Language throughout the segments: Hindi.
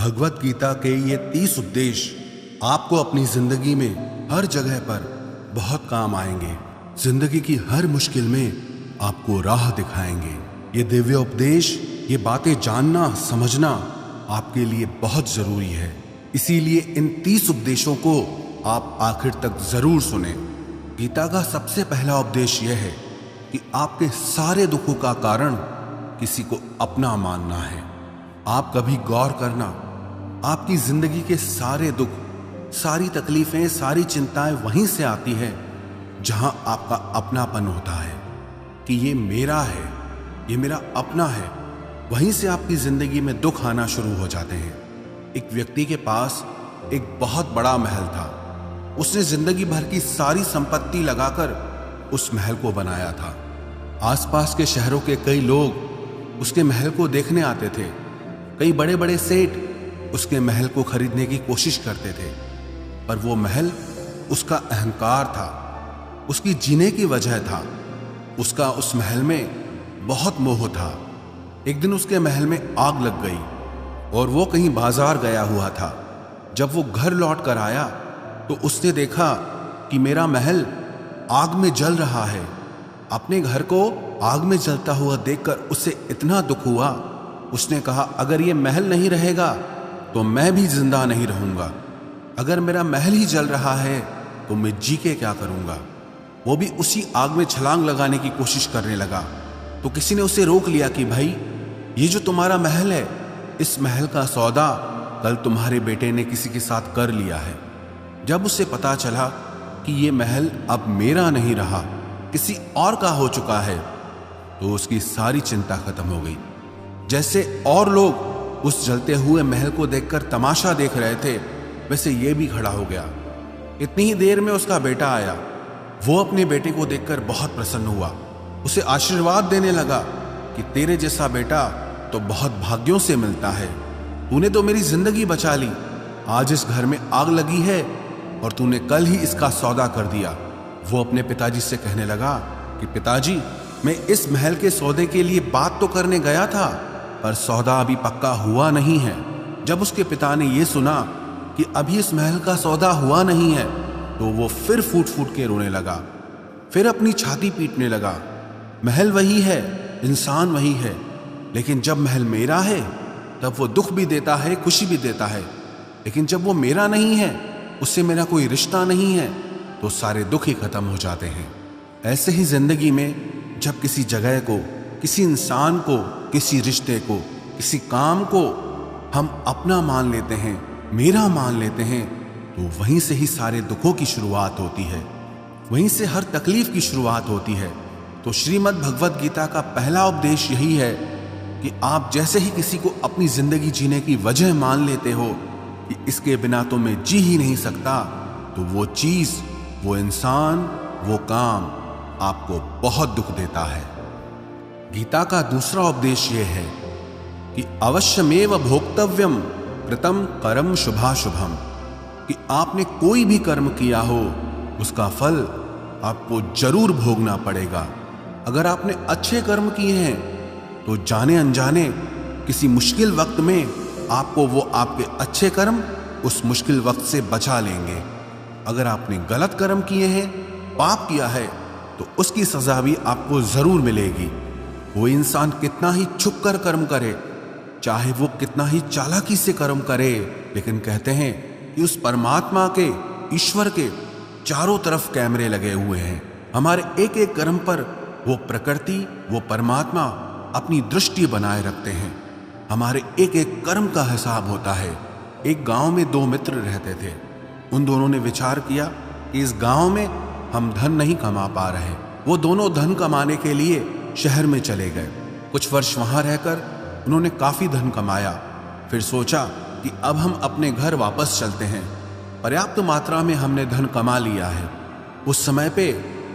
भगवत गीता के ये 30 उपदेश आपको अपनी जिंदगी में हर जगह पर बहुत काम आएंगे। जिंदगी की हर मुश्किल में आपको राह दिखाएंगे। ये दिव्य उपदेश, ये बातें जानना समझना आपके लिए बहुत जरूरी है। इसीलिए इन 30 उपदेशों को आप आखिर तक जरूर सुने। गीता का सबसे पहला उपदेश यह है कि आपके सारे दुखों का कारण किसी को अपना मानना है। आप कभी गौर करना, आपकी जिंदगी के सारे दुख, सारी तकलीफें, सारी चिंताएं वहीं से आती है जहां आपका अपनापन होता है कि ये मेरा है, ये मेरा अपना है। वहीं से आपकी जिंदगी में दुख आना शुरू हो जाते हैं। एक व्यक्ति के पास एक बहुत बड़ा महल था। उसने जिंदगी भर की सारी संपत्ति लगाकर उस महल को बनाया था। आसपास के शहरों के कई लोग उसके महल को देखने आते थे। कई बड़े बड़े सेठ उसके महल को खरीदने की कोशिश करते थे, पर वो महल उसका अहंकार था, उसकी जीने की वजह था। उसका उस महल में बहुत मोह था। एक दिन उसके महल में आग लग गई और वो कहीं बाजार गया हुआ था। जब वो घर लौट कर आया तो उसने देखा कि मेरा महल आग में जल रहा है। अपने घर को आग में जलता हुआ देखकर उसे इतना दुख हुआ। उसने कहा, अगर ये महल नहीं रहेगा तो मैं भी जिंदा नहीं रहूंगा। अगर मेरा महल ही जल रहा है तो मैं जी के क्या करूंगा। वो भी उसी आग में छलांग लगाने की कोशिश करने लगा। तो किसी ने उसे रोक लिया कि भाई, ये जो तुम्हारा महल है, इस महल का सौदा कल तुम्हारे बेटे ने किसी के साथ कर लिया है। जब उसे पता चला कि ये महल अब मेरा नहीं रहा, किसी और का हो चुका है, तो उसकी सारी चिंता खत्म हो गई। जैसे और लोग उस जलते हुए महल को देखकर तमाशा देख रहे थे, वैसे ये भी खड़ा हो गया। इतनी ही देर में उसका बेटा आया। वो अपने बेटे को देखकर बहुत प्रसन्न हुआ। उसे आशीर्वाद देने लगा कि तेरे जैसा बेटा तो बहुत भाग्यों से मिलता है। तूने तो मेरी जिंदगी बचा ली। आज इस घर में आग लगी है और तूने कल ही इसका सौदा कर दिया। वो अपने पिताजी से कहने लगा कि पिताजी, मैं इस महल के सौदे के लिए बात तो करने गया था, पर सौदा अभी पक्का हुआ नहीं है। जब उसके पिता ने यह सुना कि अभी इस महल का सौदा हुआ नहीं है, तो वो फिर फूट फूट के रोने लगा, फिर अपनी छाती पीटने लगा। महल वही है, इंसान वही है, लेकिन जब महल मेरा है तब वो दुख भी देता है, खुशी भी देता है। लेकिन जब वो मेरा नहीं है, उससे मेरा कोई रिश्ता नहीं है, तो सारे दुख ही खत्म हो जाते हैं। ऐसे ही जिंदगी में जब किसी जगह को, किसी इंसान को, किसी रिश्ते को, किसी काम को हम अपना मान लेते हैं, मेरा मान लेते हैं, तो वहीं से ही सारे दुखों की शुरुआत होती है, वहीं से हर तकलीफ की शुरुआत होती है। तो श्रीमद् भगवत गीता का पहला उपदेश यही है कि आप जैसे ही किसी को अपनी जिंदगी जीने की वजह मान लेते हो कि इसके बिना तो मैं जी ही नहीं सकता, तो वो चीज, वो इंसान, वो काम आपको बहुत दुख देता है। गीता का दूसरा उपदेश यह है कि अवश्यमेव भोक्तव्यम कृतम कर्म शुभाशुभम, कि आपने कोई भी कर्म किया हो उसका फल आपको जरूर भोगना पड़ेगा। अगर आपने अच्छे कर्म किए हैं तो जाने अनजाने किसी मुश्किल वक्त में आपको वो आपके अच्छे कर्म उस मुश्किल वक्त से बचा लेंगे। अगर आपने गलत कर्म किए हैं, पाप किया है, तो उसकी सजा भी आपको जरूर मिलेगी। वो इंसान कितना ही छुप कर कर्म करे, चाहे वो कितना ही चालाकी से कर्म करे, लेकिन कहते हैं कि उस परमात्मा के, ईश्वर के चारों तरफ कैमरे लगे हुए हैं। हमारे एक एक कर्म पर वो प्रकृति, वो परमात्मा अपनी दृष्टि बनाए रखते हैं। हमारे एक एक कर्म का हिसाब होता है। एक गांव में 2 मित्र रहते थे। उन दोनों ने विचार किया कि इस गांव में हम धन नहीं कमा पा रहे। वो दोनों धन कमाने के लिए शहर में चले गए। कुछ वर्ष वहां रहकर उन्होंने काफी धन कमाया। फिर सोचा कि अब हम अपने घर वापस चलते हैं। पर्याप्त मात्रा में हमने धन कमा लिया है। उस समय पे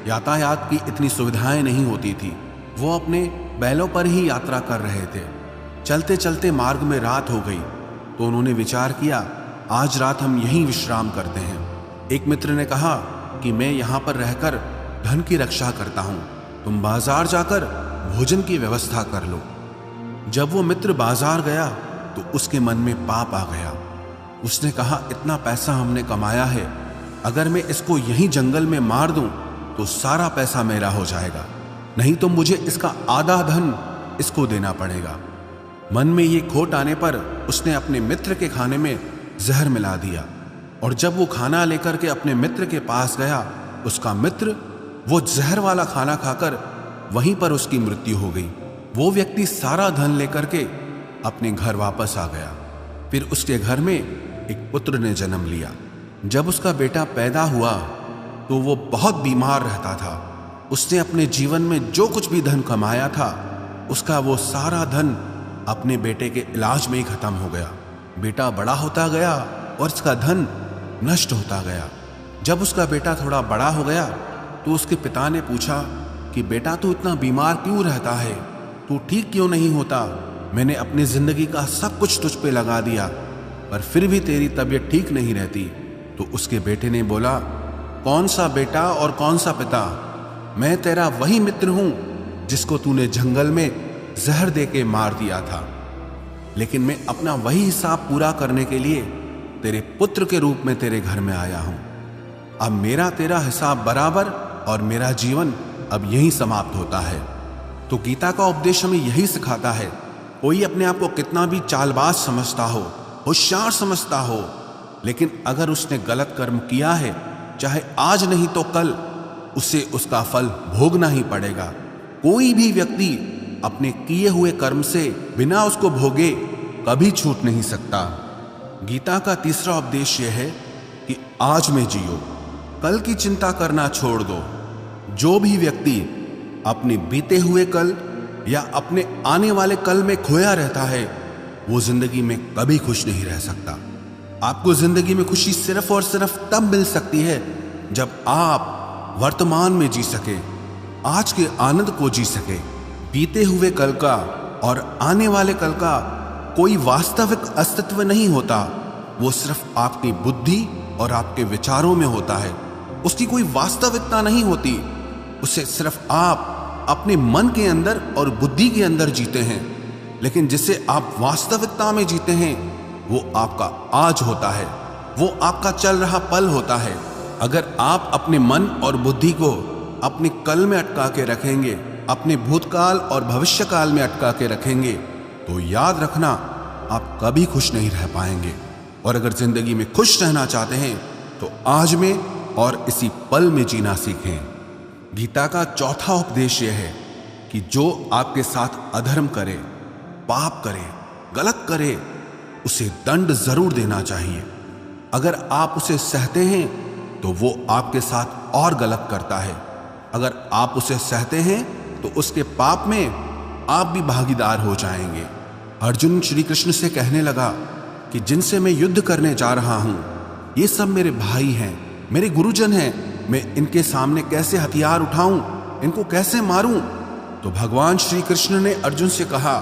यातायात की इतनी सुविधाएं नहीं होती थी। वो अपने बैलों पर ही यात्रा कर रहे थे। चलते चलते मार्ग में रात हो गई, तो उन्होंने विचार किया, आज रात हम यहीं विश्राम करते हैं। एक मित्र ने कहा कि मैं यहाँ पर रहकर धन की रक्षा करता हूँ, तुम बाजार जाकर भोजन की व्यवस्था कर लो। जब वो मित्र बाजार गया तो उसके मन में पाप आ गया। उसने कहा, इतना पैसा हमने कमाया है, अगर मैं इसको यहीं जंगल में मार दूं तो सारा पैसा मेरा हो जाएगा, नहीं तो मुझे इसका आधा धन इसको देना पड़ेगा। मन में ये खोट आने पर उसने अपने मित्र के खाने में जहर मिला दिया, और जब वो खाना लेकर के अपने मित्र के पास गया, उसका मित्र वो जहर वाला खाना खाकर वहीं पर उसकी मृत्यु हो गई। वो व्यक्ति सारा धन लेकर के अपने घर वापस आ गया। फिर उसके घर में एक पुत्र ने जन्म लिया। जब उसका बेटा पैदा हुआ तो वो बहुत बीमार रहता था। उसने अपने जीवन में जो कुछ भी धन कमाया था, उसका वो सारा धन अपने बेटे के इलाज में ही खत्म हो गया। बेटा बड़ा होता गया और उसका धन नष्ट होता गया। जब उसका बेटा थोड़ा बड़ा हो गया तो उसके पिता ने पूछा कि बेटा, तू इतना बीमार क्यों रहता है, तू ठीक क्यों नहीं होता? मैंने अपनी जिंदगी का सब कुछ तुझ पे लगा दिया, पर फिर भी तेरी तबीयत ठीक नहीं रहती। तो उसके बेटे ने बोला, कौन सा बेटा और कौन सा पिता? मैं तेरा वही मित्र हूं जिसको तूने जंगल में जहर दे के मार दिया था, लेकिन मैं अपना वही हिसाब पूरा करने के लिए तेरे पुत्र के रूप में तेरे घर में आया हूं। अब मेरा तेरा हिसाब बराबर और मेरा जीवन अब यही समाप्त होता है। तो गीता का उपदेश हमें यही सिखाता है, कोई अपने आप को कितना भी चालबाज समझता हो, होशियार समझता हो, लेकिन अगर उसने गलत कर्म किया है, चाहे आज नहीं तो कल उसे उसका फल भोगना ही पड़ेगा। कोई भी व्यक्ति अपने किए हुए कर्म से बिना उसको भोगे कभी छूट नहीं सकता। गीता का तीसरा उपदेश यह है कि आज में जियो, कल की चिंता करना छोड़ दो। जो भी व्यक्ति अपने बीते हुए कल या अपने आने वाले कल में खोया रहता है, वो जिंदगी में कभी खुश नहीं रह सकता। आपको जिंदगी में खुशी सिर्फ और सिर्फ तब मिल सकती है जब आप वर्तमान में जी सके, आज के आनंद को जी सके। बीते हुए कल का और आने वाले कल का कोई वास्तविक अस्तित्व नहीं होता, वो सिर्फ आपकी बुद्धि और आपके विचारों में होता है। उसकी कोई वास्तविकता नहीं होती, उसे सिर्फ आप अपने मन के अंदर और बुद्धि के अंदर जीते हैं। लेकिन जिसे आप वास्तविकता में जीते हैं, वो आपका आज होता है, वो आपका चल रहा पल होता है। अगर आप अपने मन और बुद्धि को अपने कल में अटका के रखेंगे, अपने भूतकाल और भविष्यकाल में अटका के रखेंगे, तो याद रखना आप कभी खुश नहीं रह पाएंगे। और अगर जिंदगी में खुश रहना चाहते हैं तो आज में और इसी पल में जीना सीखें। गीता का चौथा उपदेश यह है कि जो आपके साथ अधर्म करे, पाप करे, गलत करे, उसे दंड जरूर देना चाहिए। अगर आप उसे सहते हैं तो वो आपके साथ और गलत करता है। अगर आप उसे सहते हैं तो उसके पाप में आप भी भागीदार हो जाएंगे। अर्जुन श्री कृष्ण से कहने लगा कि जिनसे मैं युद्ध करने जा रहा हूं, ये सब मेरे भाई हैं, मेरे गुरुजन हैं, मैं इनके सामने कैसे हथियार उठाऊं, इनको कैसे मारूं? तो भगवान श्री कृष्ण ने अर्जुन से कहा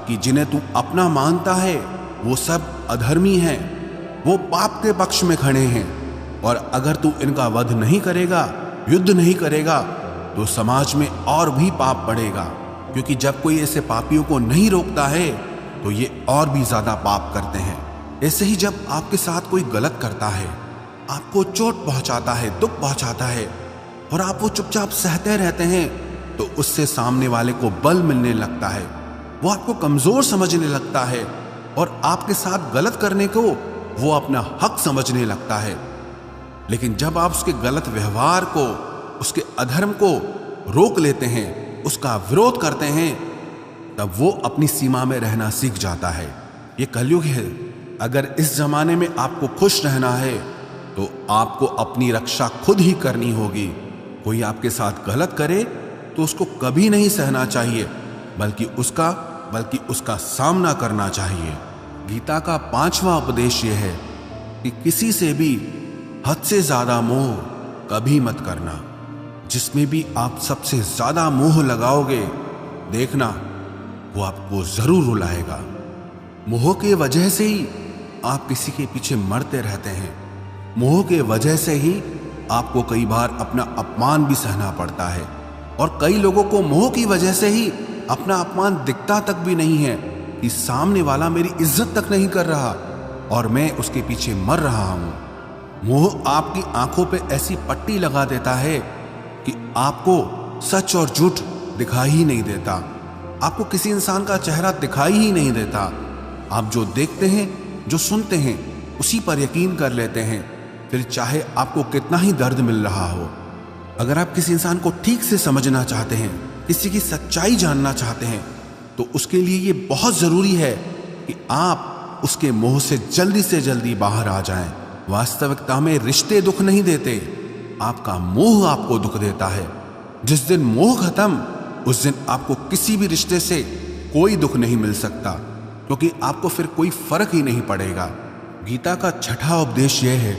कि जिन्हें तू अपना मानता है वो सब अधर्मी हैं, वो पाप के पक्ष में खड़े हैं, और अगर तू इनका वध नहीं करेगा, युद्ध नहीं करेगा, तो समाज में और भी पाप बढ़ेगा। क्योंकि जब कोई ऐसे पापियों को नहीं रोकता है तो ये और भी ज्यादा पाप करते हैं। ऐसे ही जब आपके साथ कोई गलत करता है, आपको चोट पहुंचाता है, दुख पहुंचाता है, और आप वो चुपचाप सहते रहते हैं, तो उससे सामने वाले को बल मिलने लगता है, वो आपको कमजोर समझने लगता है, और आपके साथ गलत करने को वो अपना हक समझने लगता है। लेकिन जब आप उसके गलत व्यवहार को, उसके अधर्म को रोक लेते हैं, उसका विरोध करते हैं, तब वो अपनी सीमा में रहना सीख जाता है। ये कलयुग है। अगर इस जमाने में आपको खुश रहना है तो आपको अपनी रक्षा खुद ही करनी होगी। कोई आपके साथ गलत करे तो उसको कभी नहीं सहना चाहिए, बल्कि उसका सामना करना चाहिए। गीता का पांचवा उपदेश यह है कि किसी से भी हद से ज्यादा मोह कभी मत करना। जिसमें भी आप सबसे ज्यादा मोह लगाओगे, देखना वो आपको जरूर रुलाएगा। मोह के वजह से ही आप किसी के पीछे मरते रहते हैं। मोह के वजह से ही आपको कई बार अपना अपमान भी सहना पड़ता है, और कई लोगों को मोह की वजह से ही अपना अपमान दिखता तक भी नहीं है, कि सामने वाला मेरी इज्जत तक नहीं कर रहा और मैं उसके पीछे मर रहा हूं। मोह आपकी आंखों पे ऐसी पट्टी लगा देता है कि आपको सच और झूठ दिखाई ही नहीं देता, आपको किसी इंसान का चेहरा दिखाई ही नहीं देता। आप जो देखते हैं, जो सुनते हैं, उसी पर यकीन कर लेते हैं, फिर चाहे आपको कितना ही दर्द मिल रहा हो। अगर आप किसी इंसान को ठीक से समझना चाहते हैं, किसी की सच्चाई जानना चाहते हैं, तो उसके लिए ये बहुत जरूरी है कि आप उसके मोह से जल्दी बाहर आ जाएं। वास्तविकता में रिश्ते दुख नहीं देते, आपका मोह आपको दुख देता है। जिस दिन मोह खत्म, उस दिन आपको किसी भी रिश्ते से कोई दुख नहीं मिल सकता, क्योंकि आपको फिर कोई फर्क ही नहीं पड़ेगा। गीता का छठा उपदेश यह है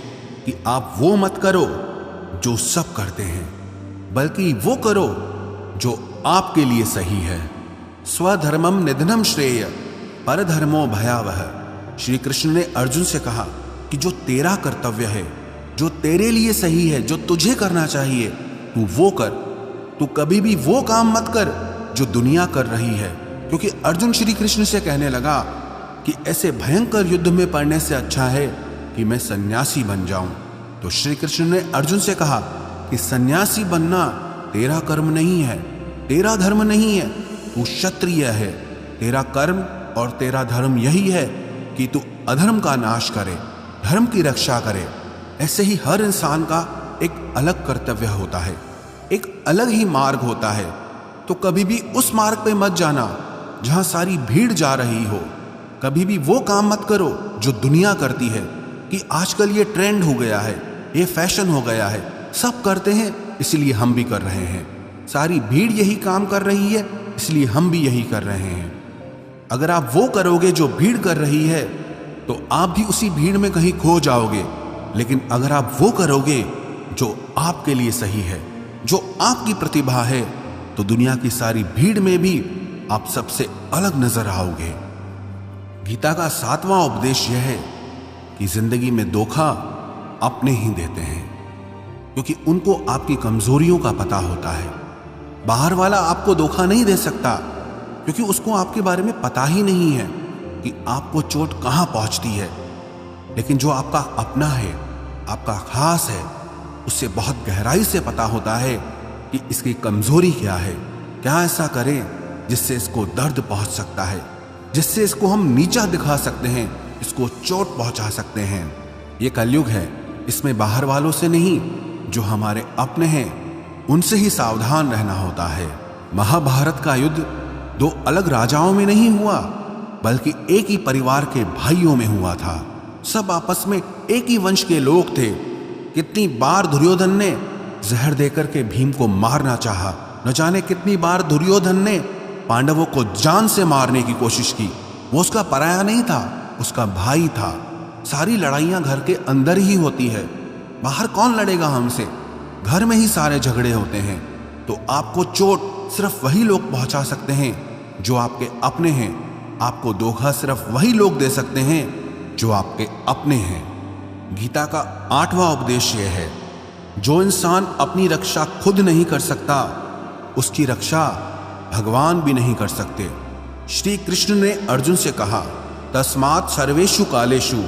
कि आप वो मत करो जो सब करते हैं, बल्कि वो करो जो आपके लिए सही है। स्वधर्मम निधनम श्रेय परधर्मो भयावह। श्री कृष्ण ने अर्जुन से कहा कि जो तेरा कर्तव्य है, जो तेरे लिए सही है, जो तुझे करना चाहिए, तू वो कर। तू कभी भी वो काम मत कर जो दुनिया कर रही है, क्योंकि अर्जुन श्री कृष्ण से कहने लगा कि ऐसे भयंकर युद्ध में पड़ने से अच्छा है कि मैं सन्यासी बन जाऊं। तो श्री कृष्ण ने अर्जुन से कहा कि सन्यासी बनना तेरा कर्म नहीं है, तेरा धर्म नहीं है, तू क्षत्रिय है। तेरा कर्म और तेरा धर्म यही है कि तू अधर्म का नाश करे, धर्म की रक्षा करे। ऐसे ही हर इंसान का एक अलग कर्तव्य होता है, एक अलग ही मार्ग होता है। तो कभी भी उस मार्ग पे मत जाना जहां सारी भीड़ जा रही हो। कभी भी वो काम मत करो जो दुनिया करती है कि आजकल ये ट्रेंड हो गया है, ये फैशन हो गया है, सब करते हैं इसलिए हम भी कर रहे हैं। सारी भीड़ यही काम कर रही है इसलिए हम भी यही कर रहे हैं। अगर आप वो करोगे जो भीड़ कर रही है तो आप भी उसी भीड़ में कहीं खो जाओगे। लेकिन अगर आप वो करोगे जो आपके लिए सही है, जो आपकी प्रतिभा है, तो दुनिया की सारी भीड़ में भी आप सबसे अलग नजर आओगे। गीता का 7वां उपदेश यह है कि जिंदगी में धोखा अपने ही देते हैं, क्योंकि उनको आपकी कमजोरियों का पता होता है। बाहर वाला आपको धोखा नहीं दे सकता, क्योंकि उसको आपके बारे में पता ही नहीं है कि आपको चोट कहां पहुंचती है। लेकिन जो आपका अपना है, आपका खास है, उससे बहुत गहराई से पता होता है कि इसकी कमजोरी क्या है, क्या ऐसा करें जिससे इसको दर्द पहुंच सकता है, जिससे इसको हम नीचा दिखा सकते हैं, इसको चोट पहुंचा सकते हैं। ये कलयुग है, इसमें बाहर वालों से नहीं, जो हमारे अपने हैं उनसे ही सावधान रहना होता है। महाभारत का युद्ध दो अलग राजाओं में नहीं हुआ, बल्कि एक ही परिवार के भाइयों में हुआ था। सब आपस में एक ही वंश के लोग थे। कितनी बार दुर्योधन ने जहर देकर के भीम को मारना चाहा, न जाने कितनी बार दुर्योधन ने पांडवों को जान से मारने की कोशिश की। वो उसका पराया नहीं था, उसका भाई था। सारी लड़ाइयां घर के अंदर ही होती है, बाहर कौन लड़ेगा हमसे? घर में ही सारे झगड़े होते हैं। तो आपको चोट सिर्फ वही लोग पहुंचा सकते हैं जो आपके अपने हैं। आपको धोखा सिर्फ वही लोग दे सकते हैं जो आपके अपने हैं। गीता का 8वां उपदेश यह है, जो इंसान अपनी रक्षा खुद नहीं कर सकता, उसकी रक्षा भगवान भी नहीं कर सकते। श्री कृष्ण ने अर्जुन से कहा, तस्मात् सर्वेषु कालेषु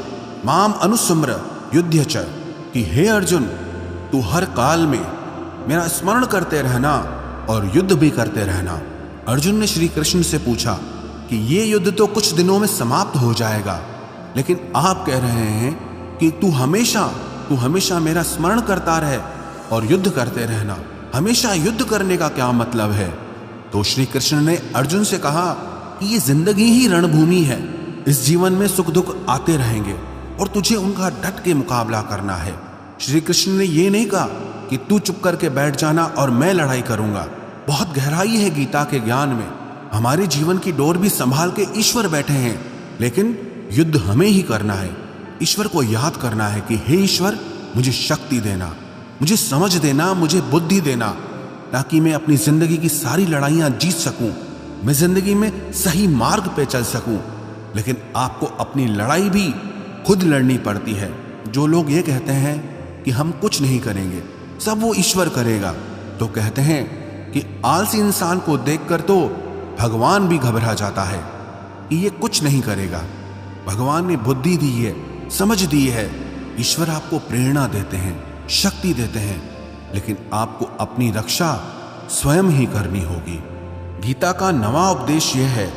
माम अनुस्मर युध्य च, कि हे अर्जुन, तू हर काल में मेरा स्मरण करते रहना और युद्ध भी करते रहना। अर्जुन ने श्री कृष्ण से पूछा कि ये युद्ध तो कुछ दिनों में समाप्त हो जाएगा, लेकिन आप कह रहे हैं कि तू हमेशा मेरा स्मरण करता रहे और युद्ध करते रहना। हमेशा युद्ध करने का क्या मतलब है? तो श्री कृष्ण ने अर्जुन से कहा कि ये जिंदगी ही रणभूमि है। इस जीवन में सुख दुख आते रहेंगे और तुझे उनका डट के मुकाबला करना है। श्री कृष्ण ने ये नहीं कहा कि तू चुप करके बैठ जाना और मैं लड़ाई करूंगा। बहुत गहराई है गीता के ज्ञान में। हमारे जीवन की डोर भी संभाल के ईश्वर बैठे हैं, लेकिन युद्ध हमें ही करना है। ईश्वर को याद करना है कि हे ईश्वर, मुझे शक्ति देना, मुझे समझ देना, मुझे बुद्धि देना, ताकि मैं अपनी जिंदगी की सारी लड़ाइयां जीत सकूं, मैं जिंदगी में सही मार्ग पे चल सकूं। लेकिन आपको अपनी लड़ाई भी खुद लड़नी पड़ती है। जो लोग ये कहते हैं कि हम कुछ नहीं करेंगे, सब वो ईश्वर करेगा, तो कहते हैं कि आलसी इंसान को देखकर तो भगवान भी घबरा जाता है। कि ये कुछ नहीं करेगा। भगवान ने बुद्धि दी है, समझ दी है। ईश्वर आपको प्रेरणा देते हैं, शक्ति देते हैं, लेकिन आपको अपनी रक्षा स्वयं ही करनी होगी। गीता का नवा उपदेश यह है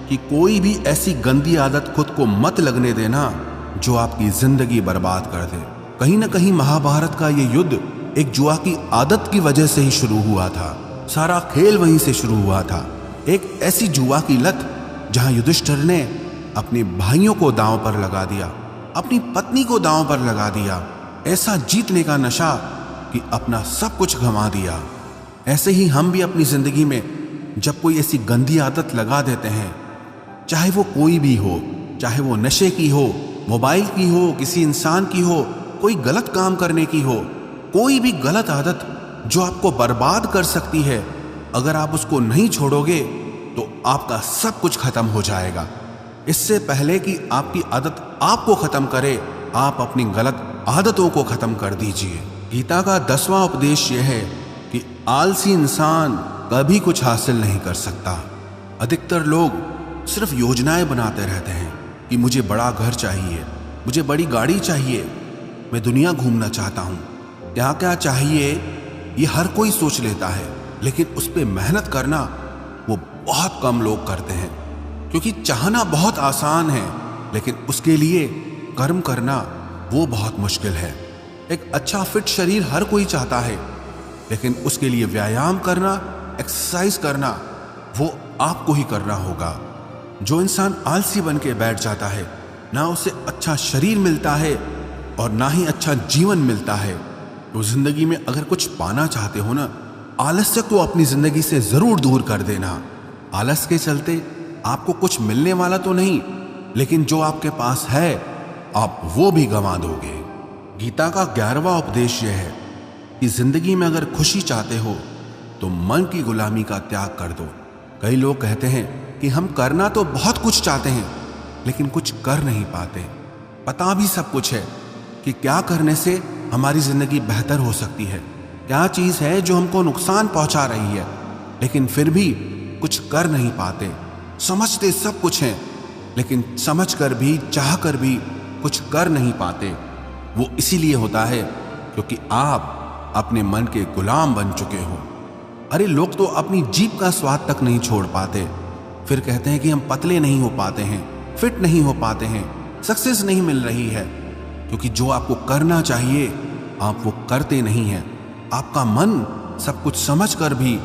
कि कोई भी ऐसी गंदी आदत खुद को मत लगने देना जो आपकी जिंदगी बर्बाद कर दे। कहीं ना कहीं महाभारत का ये युद्ध एक जुआ की आदत की वजह से ही शुरू हुआ था। सारा खेल वहीं से शुरू हुआ था। एक ऐसी जुआ की लत जहां युधिष्ठिर ने अपने भाइयों को दांव पर लगा दिया, अपनी पत्नी को दांव पर लगा दिया। ऐसा जीतने का नशा कि अपना सब कुछ गंवा दिया। ऐसे ही हम भी अपनी जिंदगी में जब कोई ऐसी गंदी आदत लगा देते हैं, चाहे वो कोई भी हो, चाहे वो नशे की हो, मोबाइल की हो, किसी इंसान की हो, कोई गलत काम करने की हो, कोई भी गलत आदत जो आपको बर्बाद कर सकती है, अगर आप उसको नहीं छोड़ोगे तो आपका सब कुछ खत्म हो जाएगा। इससे पहले कि आपकी आदत आपको खत्म करे, आप अपनी गलत आदतों को खत्म कर दीजिए। गीता का 10वां उपदेश यह है कि आलसी इंसान कभी कुछ हासिल नहीं कर सकता। अधिकतर लोग सिर्फ योजनाएं बनाते रहते हैं कि मुझे बड़ा घर चाहिए, मुझे बड़ी गाड़ी चाहिए, मैं दुनिया घूमना चाहता हूँ, क्या क्या चाहिए ये हर कोई सोच लेता है, लेकिन उस पर मेहनत करना वो बहुत कम लोग करते हैं। क्योंकि चाहना बहुत आसान है, लेकिन उसके लिए कर्म करना वो बहुत मुश्किल है। एक अच्छा फिट शरीर हर कोई चाहता है, लेकिन उसके लिए व्यायाम करना, एक्सरसाइज करना वो आपको ही करना होगा। जो इंसान आलसी बन के बैठ जाता है, ना उसे अच्छा शरीर मिलता है और ना ही अच्छा जीवन मिलता है। तो जिंदगी में अगर कुछ पाना चाहते हो ना, आलस्य को अपनी जिंदगी से जरूर दूर कर देना। आलस के चलते आपको कुछ मिलने वाला तो नहीं, लेकिन जो आपके पास है आप वो भी गंवा दोगे। गीता का 11वां उपदेश यह है कि जिंदगी में अगर खुशी चाहते हो तो मन की गुलामी का त्याग कर दो। कई लोग कहते हैं कि हम करना तो बहुत कुछ चाहते हैं, लेकिन कुछ कर नहीं पाते। पता भी सब कुछ है कि क्या करने से हमारी जिंदगी बेहतर हो सकती है, क्या चीज है जो हमको नुकसान पहुंचा रही है, लेकिन फिर भी कुछ कर नहीं पाते। समझते सब कुछ है, लेकिन समझ कर भी, चाह कर भी कुछ कर नहीं पाते। वो इसीलिए होता है क्योंकि आप अपने मन के गुलाम बन चुके हो। अरे लोग तो अपनी जीभ का स्वाद तक नहीं छोड़ पाते, फिर कहते हैं कि हम पतले नहीं हो पाते हैं, फिट नहीं हो पाते हैं, सक्सेस नहीं मिल रही है। क्योंकि जो आपको करना चाहिए आप वो करते नहीं हैं। आपका मन सब कुछ समझ कर भी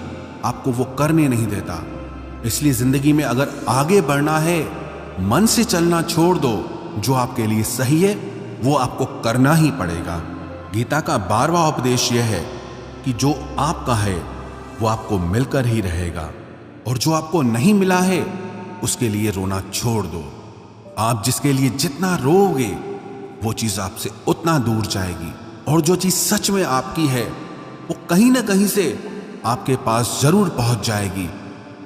आपको वो करने नहीं देता। इसलिए जिंदगी में अगर आगे बढ़ना है, मन से चलना छोड़ दो। जो आपके लिए सही है वो आपको करना ही पड़ेगा। गीता का 12वां उपदेश यह है कि जो आपका है वो आपको मिलकर ही रहेगा, और जो आपको नहीं मिला है उसके लिए रोना छोड़ दो। आप जिसके लिए जितना रोओगे वो चीज आपसे उतना दूर जाएगी, और जो चीज सच में आपकी है वो कहीं ना कहीं से आपके पास जरूर पहुंच जाएगी।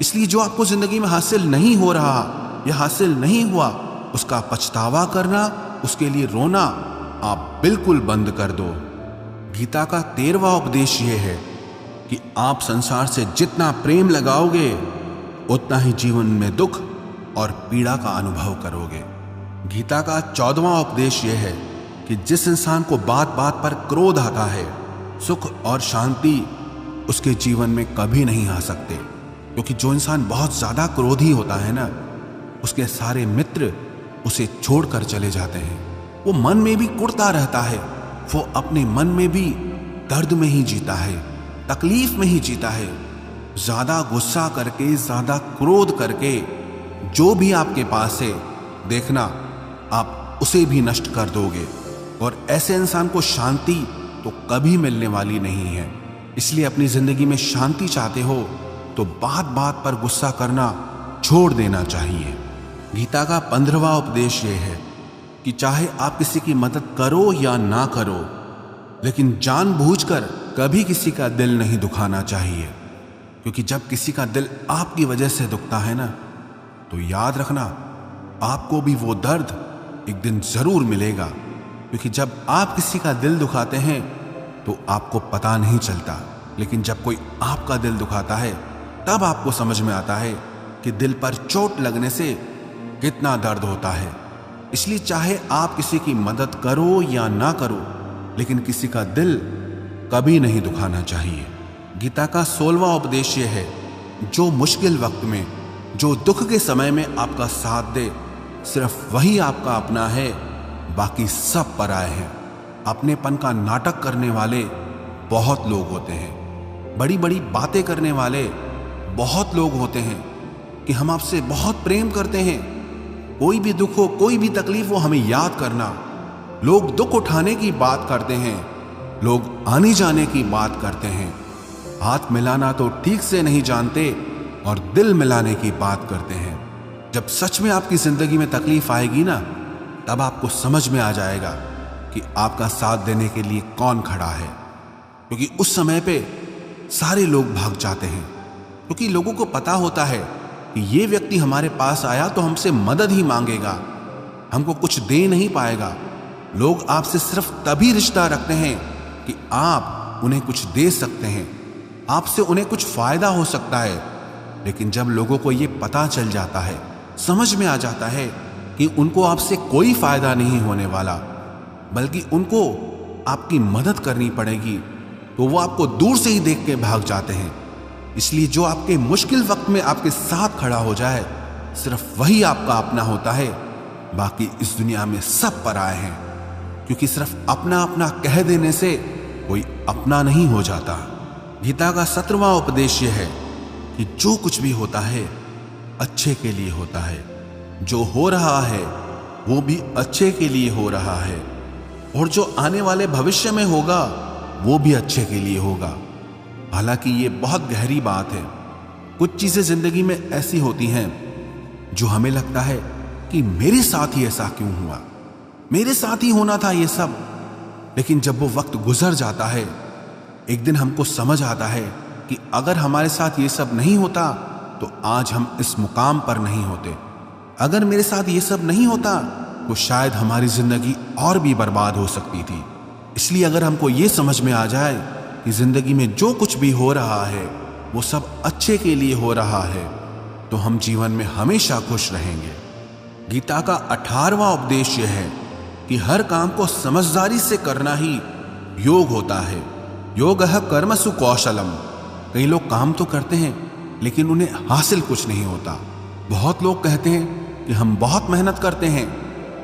इसलिए जो आपको जिंदगी में हासिल नहीं हो रहा या हासिल नहीं हुआ, उसका पछतावा करना, उसके लिए रोना आप बिल्कुल बंद कर दो। गीता का 13वां उपदेश यह है कि आप संसार से जितना प्रेम लगाओगे उतना ही जीवन में दुख और पीड़ा का अनुभव करोगे। गीता का 14वां उपदेश यह है कि जिस इंसान को बात बात पर क्रोध आता है, सुख और शांति उसके जीवन में कभी नहीं आ सकते। क्योंकि जो इंसान बहुत ज्यादा क्रोधी होता है ना, उसके सारे मित्र उसे छोड़कर चले जाते हैं। वो मन में भी कुढ़ता रहता है, वो अपने मन में भी दर्द में ही जीता है, तकलीफ में ही जीता है। ज्यादा गुस्सा करके, ज्यादा क्रोध करके जो भी आपके पास है, देखना आप उसे भी नष्ट कर दोगे। और ऐसे इंसान को शांति तो कभी मिलने वाली नहीं है। इसलिए अपनी जिंदगी में शांति चाहते हो तो बात बात पर गुस्सा करना छोड़ देना चाहिए। गीता का 15वां उपदेश यह है कि चाहे आप किसी की मदद करो या ना करो, लेकिन जानबूझकर कभी किसी का दिल नहीं दुखाना चाहिए। क्योंकि जब किसी का दिल आपकी वजह से दुखता है ना, तो याद रखना आपको भी वो दर्द एक दिन जरूर मिलेगा। क्योंकि जब आप किसी का दिल दुखाते हैं तो आपको पता नहीं चलता, लेकिन जब कोई आपका दिल दुखाता है तब आपको समझ में आता है कि दिल पर चोट लगने से कितना दर्द होता है। इसलिए चाहे आप किसी की मदद करो या ना करो, लेकिन किसी का दिल कभी नहीं दुखाना चाहिए। गीता का 16वां उपदेश यह है, जो मुश्किल वक्त में, जो दुख के समय में आपका साथ दे, सिर्फ वही आपका अपना है, बाकी सब पराए हैं। अपनेपन का नाटक करने वाले बहुत लोग होते हैं, बड़ी बड़ी बातें करने वाले बहुत लोग होते हैं कि हम आपसे बहुत प्रेम करते हैं। कोई भी दुख हो, कोई भी तकलीफ हो, हमें याद करना। लोग दुख उठाने की बात करते हैं, लोग आने जाने की बात करते हैं, हाथ मिलाना तो ठीक से नहीं जानते और दिल मिलाने की बात करते हैं। जब सच में आपकी जिंदगी में तकलीफ आएगी ना, तब आपको समझ में आ जाएगा कि आपका साथ देने के लिए कौन खड़ा है। क्योंकि उस समय पे सारे लोग भाग जाते हैं, क्योंकि लोगों को पता होता है कि ये व्यक्ति हमारे पास आया तो हमसे मदद ही मांगेगा, हमको कुछ दे नहीं पाएगा। लोग आपसे सिर्फ तभी रिश्ता रखते हैं कि आप उन्हें कुछ दे सकते हैं, आपसे उन्हें कुछ फायदा हो सकता है। लेकिन जब लोगों को ये पता चल जाता है, समझ में आ जाता है कि उनको आपसे कोई फायदा नहीं होने वाला, बल्कि उनको आपकी मदद करनी पड़ेगी, तो वो आपको दूर से ही देख के भाग जाते हैं। इसलिए जो आपके मुश्किल वक्त में आपके साथ खड़ा हो जाए, सिर्फ वही आपका अपना होता है, बाकी इस दुनिया में सब पराए हैं। क्योंकि सिर्फ अपना अपना कह देने से कोई अपना नहीं हो जाता। गीता का 17वां उपदेश यह है कि जो कुछ भी होता है अच्छे के लिए होता है, जो हो रहा है वो भी अच्छे के लिए हो रहा है, और जो आने वाले भविष्य में होगा वो भी अच्छे के लिए होगा। हालांकि ये बहुत गहरी बात है। कुछ चीजें जिंदगी में ऐसी होती हैं जो हमें लगता है कि मेरे साथ ही ऐसा क्यों हुआ, मेरे साथ ही होना था ये सब। लेकिन जब वो वक्त गुजर जाता है, एक दिन हमको समझ आता है कि अगर हमारे साथ ये सब नहीं होता तो आज हम इस मुकाम पर नहीं होते। अगर मेरे साथ ये सब नहीं होता तो शायद हमारी जिंदगी और भी बर्बाद हो सकती थी। इसलिए अगर हमको ये समझ में आ जाए कि जिंदगी में जो कुछ भी हो रहा है वो सब अच्छे के लिए हो रहा है, तो हम जीवन में हमेशा खुश रहेंगे। गीता का 18वां उपदेश यह है कि हर काम को समझदारी से करना ही योग होता है। योगः कर्मसु कौशलम। कई लोग काम तो करते हैं लेकिन उन्हें हासिल कुछ नहीं होता। बहुत लोग कहते हैं कि हम बहुत मेहनत करते हैं,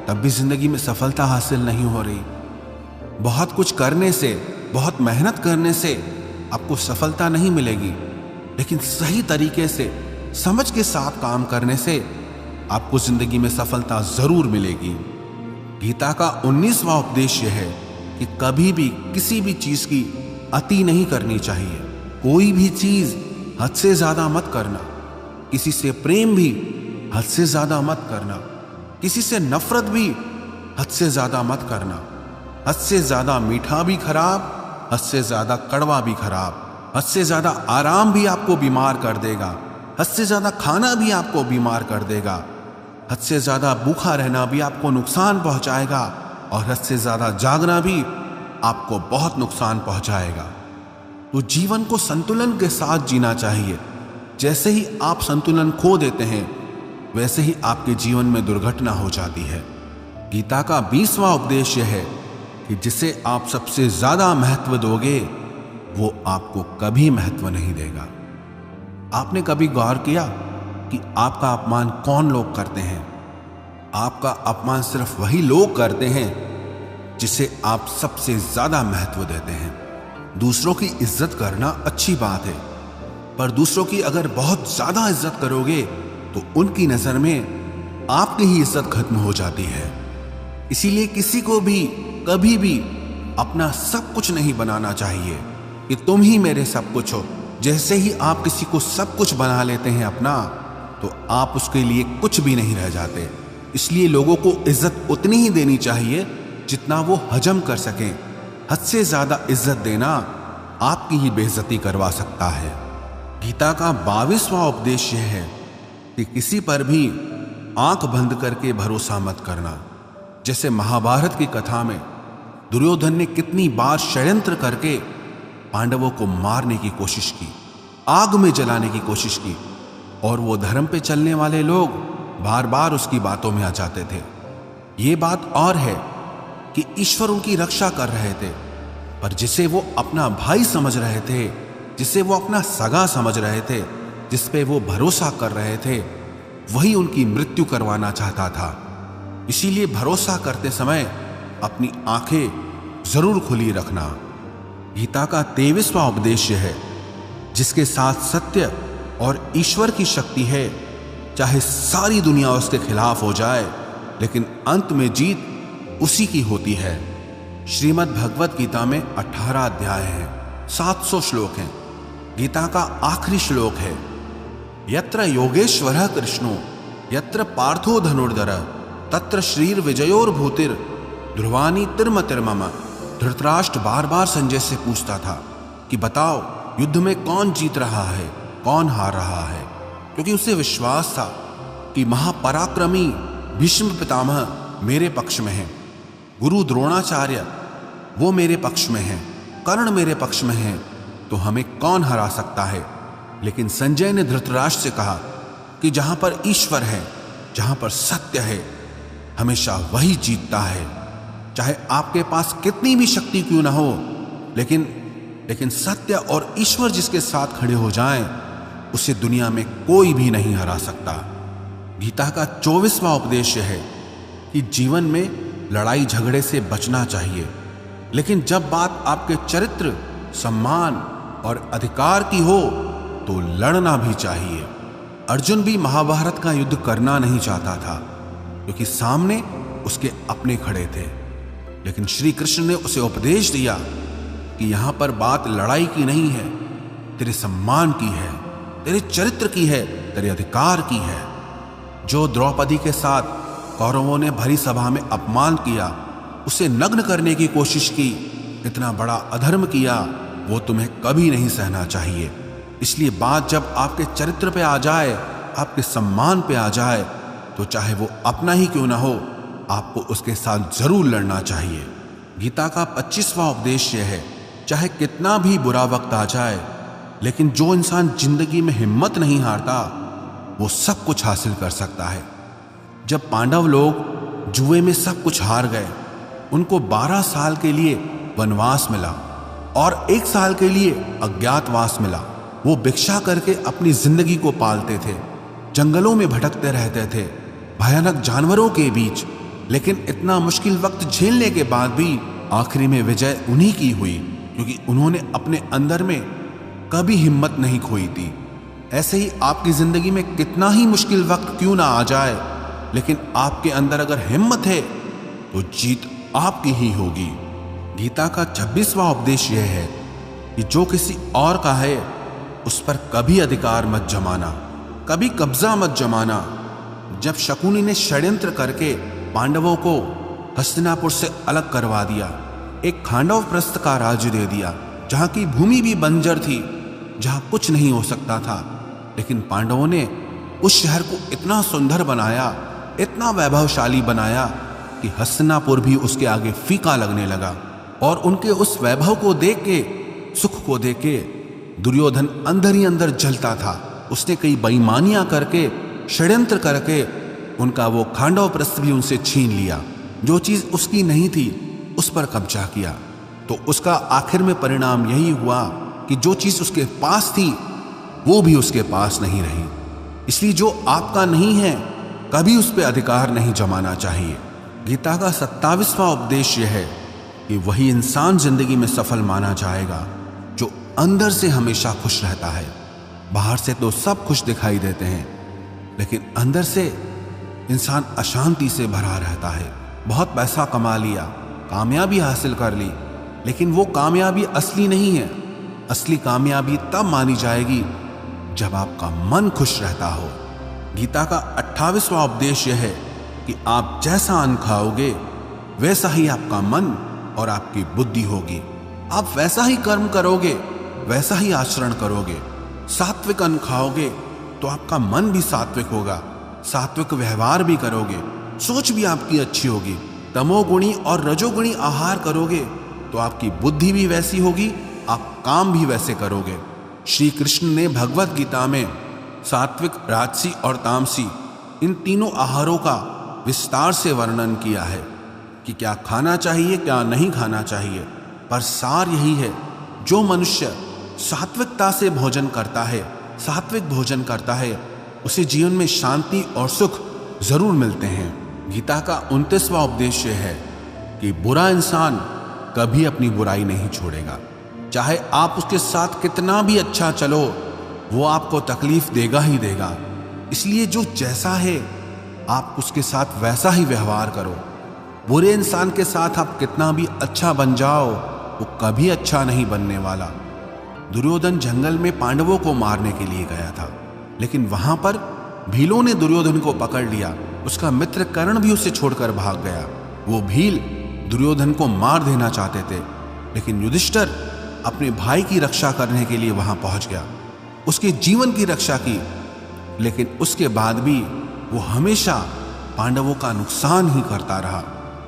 तब भी जिंदगी में सफलता हासिल नहीं हो रही। बहुत कुछ करने से, बहुत मेहनत करने से आपको सफलता नहीं मिलेगी, लेकिन सही तरीके से, समझ के साथ काम करने से आपको जिंदगी में सफलता जरूर मिलेगी। गीता का 19वां उपदेश यह है कि कभी भी किसी भी चीज की अति नहीं करनी चाहिए। कोई भी चीज हद से ज्यादा मत करना। किसी से प्रेम भी हद से ज्यादा मत करना। किसी से नफरत भी हद से ज्यादा मत करना। हद से ज्यादा मीठा भी खराब, हद से ज्यादा कड़वा भी खराब। हद से ज्यादा आराम भी आपको बीमार कर देगा। हद से ज्यादा खाना भी आपको बीमार कर देगा। हद से ज्यादा भूखा रहना भी आपको नुकसान पहुंचाएगा, और हद से ज्यादा जागना भी आपको बहुत नुकसान पहुंचाएगा। तो जीवन को संतुलन के साथ जीना चाहिए। जैसे ही आप संतुलन खो देते हैं, वैसे ही आपके जीवन में दुर्घटना हो जाती है। गीता का 20वां उपदेश यह है कि जिसे आप सबसे ज्यादा महत्व दोगे, वो आपको कभी महत्व नहीं देगा। आपने कभी गौर किया कि आपका अपमान कौन लोग करते हैं? आपका अपमान सिर्फ वही लोग करते हैं जिसे आप सबसे ज्यादा महत्व देते हैं। दूसरों की इज्जत करना अच्छी बात है, पर दूसरों की अगर बहुत ज्यादा इज्जत करोगे तो उनकी नजर में आपकी ही इज्जत खत्म हो जाती है। इसीलिए किसी को भी कभी भी अपना सब कुछ नहीं बनाना चाहिए कि तुम ही मेरे सब कुछ हो। जैसे ही आप किसी को सब कुछ बना लेते हैं अपना, तो आप उसके लिए कुछ भी नहीं रह जाते। इसलिए लोगों को इज्जत उतनी ही देनी चाहिए जितना वो हजम कर सकें। हद से ज्यादा इज्जत देना आपकी ही बेइज्जती करवा सकता है। गीता का 22वां उपदेश यह है कि किसी पर भी आंख बंद करके भरोसा मत करना। जैसे महाभारत की कथा में दुर्योधन ने कितनी बार षड्यंत्र करके पांडवों को मारने की कोशिश की, आग में जलाने की कोशिश की, और वो धर्म पे चलने वाले लोग बार बार उसकी बातों में आ जाते थे। ये बात और है कि ईश्वर उनकी रक्षा कर रहे थे, पर जिसे वो अपना भाई समझ रहे थे, जिसे वो अपना सगा समझ रहे थे, जिस पे वो भरोसा कर रहे थे, वही उनकी मृत्यु करवाना चाहता था। इसीलिए भरोसा करते समय अपनी आंखें जरूर खुली रखना। गीता का 23वां उपदेश है, जिसके साथ सत्य और ईश्वर की शक्ति है, चाहे सारी दुनिया उसके खिलाफ हो जाए, लेकिन अंत में जीत उसी की होती है। श्रीमद् भगवत गीता में 18 अध्याय हैं, 700 श्लोक हैं। गीता का आखिरी श्लोक है, यत्र योगेश्वरः कृष्णो यत्र पार्थो धनुर्धर तत्र श्रीर विजयोर भूतिर ध्रुवानी तिर्मतिर्मम। धृतराष्ट्र बार बार संजय से पूछता था कि बताओ युद्ध में कौन जीत रहा है, कौन हार रहा है, क्योंकि उसे विश्वास था कि महापराक्रमी भीष्म पितामह मेरे पक्ष में हैं, गुरु द्रोणाचार्य वो मेरे पक्ष में हैं, कर्ण मेरे पक्ष में हैं, तो हमें कौन हरा सकता है। लेकिन संजय ने धृतराष्ट्र से कहा कि जहां पर ईश्वर है, जहां पर सत्य है, हमेशा वही जीतता है। चाहे आपके पास कितनी भी शक्ति क्यों ना हो, लेकिन सत्य और ईश्वर जिसके साथ खड़े हो जाएं, उसे दुनिया में कोई भी नहीं हरा सकता। गीता का 24वां उपदेश है कि जीवन में लड़ाई झगड़े से बचना चाहिए, लेकिन जब बात आपके चरित्र, सम्मान और अधिकार की हो तो लड़ना भी चाहिए। अर्जुन भी महाभारत का युद्ध करना नहीं चाहता था, क्योंकि सामने उसके अपने खड़े थे, लेकिन श्री कृष्ण ने उसे उपदेश दिया कि यहां पर बात लड़ाई की नहीं है, तेरे सम्मान की है, तेरे चरित्र की है, तेरे अधिकार की है। जो द्रौपदी के साथ कौरवों ने भरी सभा में अपमान किया, उसे नग्न करने की कोशिश की, इतना बड़ा अधर्म किया, वो तुम्हें कभी नहीं सहना चाहिए। इसलिए बात जब आपके चरित्र पे आ जाए, आपके सम्मान पे आ जाए, तो चाहे वो अपना ही क्यों ना हो, आपको उसके साथ जरूर लड़ना चाहिए। गीता का 25वां उपदेश यह है, चाहे कितना भी बुरा वक्त आ जाए, लेकिन जो इंसान जिंदगी में हिम्मत नहीं हारता, वो सब कुछ हासिल कर सकता है। जब पांडव लोग जुए में सब कुछ हार गए, उनको 12 साल के लिए वनवास मिला और 1 साल के लिए अज्ञातवास मिला। वो भिक्षा करके अपनी जिंदगी को पालते थे, जंगलों में भटकते रहते थे, भयानक जानवरों के बीच, लेकिन इतना मुश्किल वक्त झेलने के बाद भी आखिरी में विजय उन्हीं की हुई, क्योंकि उन्होंने अपने अंदर में कभी हिम्मत नहीं खोई थी। ऐसे ही आपकी जिंदगी में कितना ही मुश्किल वक्त क्यों ना आ जाए, लेकिन आपके अंदर अगर हिम्मत है तो जीत आपकी ही होगी। गीता का 26वां उपदेश यह है कि जो किसी और का है उस पर कभी अधिकार मत जमाना, कभी कब्जा मत जमाना। जब शकुनी ने षड्यंत्र करके पांडवों को हस्तिनापुर से अलग करवा दिया, एक खांडवप्रस्थ का राज्य दे दिया, जहां की भूमि भी बंजर थी, जहां कुछ नहीं हो सकता था, लेकिन पांडवों ने उस शहर को इतना सुंदर बनाया, इतना वैभवशाली बनाया कि हस्तिनापुर भी उसके आगे फीका लगने लगा। और उनके उस वैभव को देख के, सुख को देख के दुर्योधन अंदर ही अंदर जलता था। उसने कई बेईमानियां करके, षड्यंत्र करके उनका वो खांडवप्रस्थ भी उनसे छीन लिया। जो चीज उसकी नहीं थी उस पर कब्जा किया। तो उसका आखिर में परिणाम यही हुआ कि जो चीज उसके पास थी वो भी उसके पास नहीं रही। इसलिए जो आपका नहीं है कभी उस पर अधिकार नहीं जमाना चाहिए। गीता का 27वां उपदेश यह है कि वही इंसान जिंदगी में सफल माना जाएगा जो अंदर से हमेशा खुश रहता है। बाहर से तो सब खुश दिखाई देते हैं, लेकिन अंदर से इंसान अशांति से भरा रहता है। बहुत पैसा कमा लिया, कामयाबी हासिल कर ली, लेकिन वो कामयाबी असली नहीं है। असली कामयाबी तब मानी जाएगी जब आपका मन खुश रहता हो। गीता का 28वां उपदेश यह है कि आप जैसा अन्न खाओगे वैसा ही आपका मन और आपकी बुद्धि होगी। आप वैसा ही कर्म करोगे, वैसा ही आचरण करोगे। सात्विक अन्न खाओगे तो आपका मन भी सात्विक होगा, सात्विक व्यवहार भी करोगे, सोच भी आपकी अच्छी होगी। तमोगुणी और रजोगुणी आहार करोगे तो आपकी बुद्धि भी वैसी होगी, आप काम भी वैसे करोगे। श्री कृष्ण ने भगवत गीता में सात्विक, राजसी और तामसी इन तीनों आहारों का विस्तार से वर्णन किया है कि क्या खाना चाहिए, क्या नहीं खाना चाहिए। पर सार यही है, जो मनुष्य सात्विकता से भोजन करता है, सात्विक भोजन करता है, उसे जीवन में शांति और सुख जरूर मिलते हैं। गीता का 29वां उपदेश है कि बुरा इंसान कभी अपनी बुराई नहीं छोड़ेगा। चाहे आप उसके साथ कितना भी अच्छा चलो, वो आपको तकलीफ देगा ही देगा। इसलिए जो जैसा है आप उसके साथ वैसा ही व्यवहार करो। बुरे इंसान के साथ आप कितना भी अच्छा बन जाओ, वो कभी अच्छा नहीं बनने वाला। दुर्योधन जंगल में पांडवों को मारने के लिए गया था, लेकिन वहां पर भीलों ने दुर्योधन को पकड़ लिया। उसका मित्र कर्ण भी उसे छोड़कर भाग गया। वो भील दुर्योधन को मार देना चाहते थे, लेकिन युधिष्ठिर अपने भाई की रक्षा करने के लिए वहां पहुंच गया, उसके जीवन की रक्षा की। लेकिन उसके बाद भी वो हमेशा पांडवों का नुकसान ही करता रहा।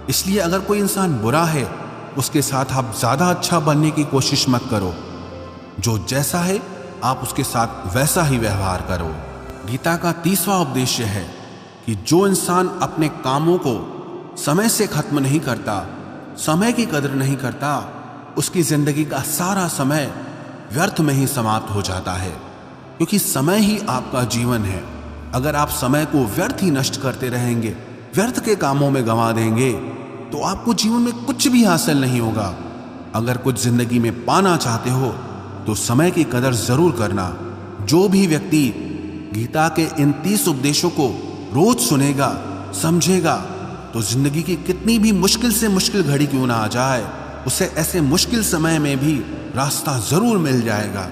इसलिए अगर कोई इंसान बुरा है, उसके साथ आप ज्यादा अच्छा बनने की कोशिश मत करो। जो जैसा है आप उसके साथ वैसा ही व्यवहार करो। गीता का 30वां उपदेश है कि जो इंसान अपने कामों को समय से खत्म नहीं करता, समय की कदर नहीं करता, उसकी जिंदगी का सारा समय व्यर्थ में ही समाप्त हो जाता है। क्योंकि समय ही आपका जीवन है। अगर आप समय को व्यर्थ ही नष्ट करते रहेंगे, व्यर्थ के कामों में गंवा देंगे, तो आपको जीवन में कुछ भी हासिल नहीं होगा। अगर कुछ जिंदगी में पाना चाहते हो तो समय की कदर जरूर करना। जो भी व्यक्ति गीता के इन 30 उपदेशों को रोज सुनेगा, समझेगा, तो जिंदगी की कितनी भी मुश्किल से मुश्किल घड़ी क्यों ना आ जाए, उसे ऐसे मुश्किल समय में भी रास्ता जरूर मिल जाएगा।